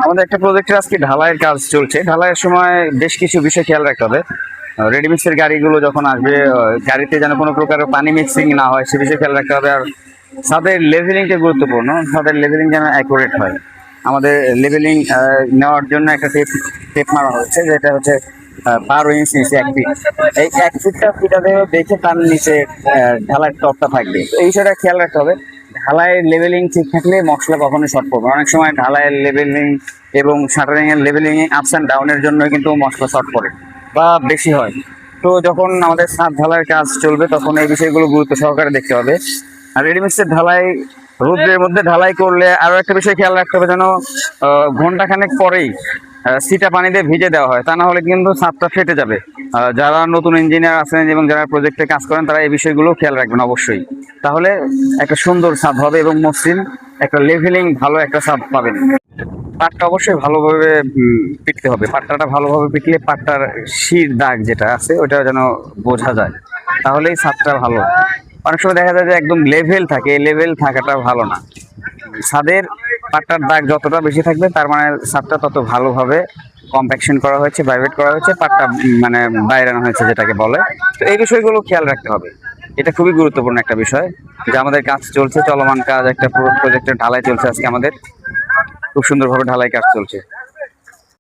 আমাদের একটা প্রজেক্টের আজকে ঢালাইয়ের কাজ চলছে। ঢালাইয়ের সময় বেশ কিছু বিষয় খেয়াল রাখতে হবে। রেডিমিক্সের গাড়িগুলো যখন আসবে, গাড়িতে যেন কোনো প্রকার পানি মিক্সিং না হয় সে বিষয়ে খেয়াল রাখতে হবে। আর ছাদের লেভেলিংটা গুরুত্বপূর্ণ, ছাদের লেভেলিং যেন অ্যাকুরেট হয়। আমাদের লেভেলিং নেওয়ার জন্য একটা টেপ মারা হচ্ছে, যেটা হচ্ছে 12 ইঞ্চ নিচে 1 ফিট। এই 1 ফিটটা দেখে তার নিচে ঢালাইয়ের টপটা থাকবে। তো এই বিষয়টা খেয়াল রাখতে হবে। ঢালাইয়ের লেভেলিং ঠিক থাকলে মশলা কখনোই শর্ট পড়বে। অনেক সময় ঢালাইয়ের লেভেলিং এবং শাটারিং এর লেভেলিং আপস অ্যান্ড ডাউনের জন্য কিন্তু মশলা শর্ট পড়ে বা বেশি হয়। তো যখন আমাদের ছাদ ঢালাইয়ের কাজ চলবে তখন এই বিষয়গুলো গুরুত্ব সহকারে দেখতে হবে। আর রেডিমিক্সের ঢালাই রোদ্রের মধ্যে ঢালাই করলে আরো একটা বিষয় খেয়াল রাখতে হবে, যেন ঘন্টাখানেক পরেই সিটা পানি দিয়ে ভিজে দেওয়া হয়, তা না হলে কিন্তু ছাদটা ফেটে যাবে। যারা নতুন ইঞ্জিনিয়ার আছেন এবং যারা প্রজেক্টে কাজ করেন তারা এই বিষয়গুলো খেয়াল রাখবেন অবশ্যই। তাহলে একটা সুন্দর ছাদ হবে এবং মসৃণ একটা লেভেলিং ভালো একটা ছাদ পাবেন। পাটটা অবশ্যই ভালোভাবে পিটতে হবে। পাট্টাটা ভালোভাবে পিটলে পাটটার শির দাগ যেটা আছে ওটা যেন বোঝা যায়, তাহলেই ছাদটা ভালো। অনেক সময় দেখা যায় যে একদম লেভেল থাকে, লেভেল থাকাটা ভালো না। ছাদের পাট্টার দাগ যতটা বেশি থাকবে তার মানে ছাদটা তত ভালোভাবে কম্প্যাকশন করা হয়েছে, ভাইব্রেট করা হয়েছে, পাটটা মানে বাইরানো হয়েছে যেটাকে বলে। তো এই বিষয়গুলো খেয়াল রাখতে হবে। এটা খুবই গুরুত্বপূর্ণ একটা বিষয় যে আমাদের কাজ চলছে, চলমান কাজ, একটা প্রজেক্টের ঢালাই চলছে আজকে আমাদের। খুব সুন্দরভাবে ঢালাই কাজ চলছে।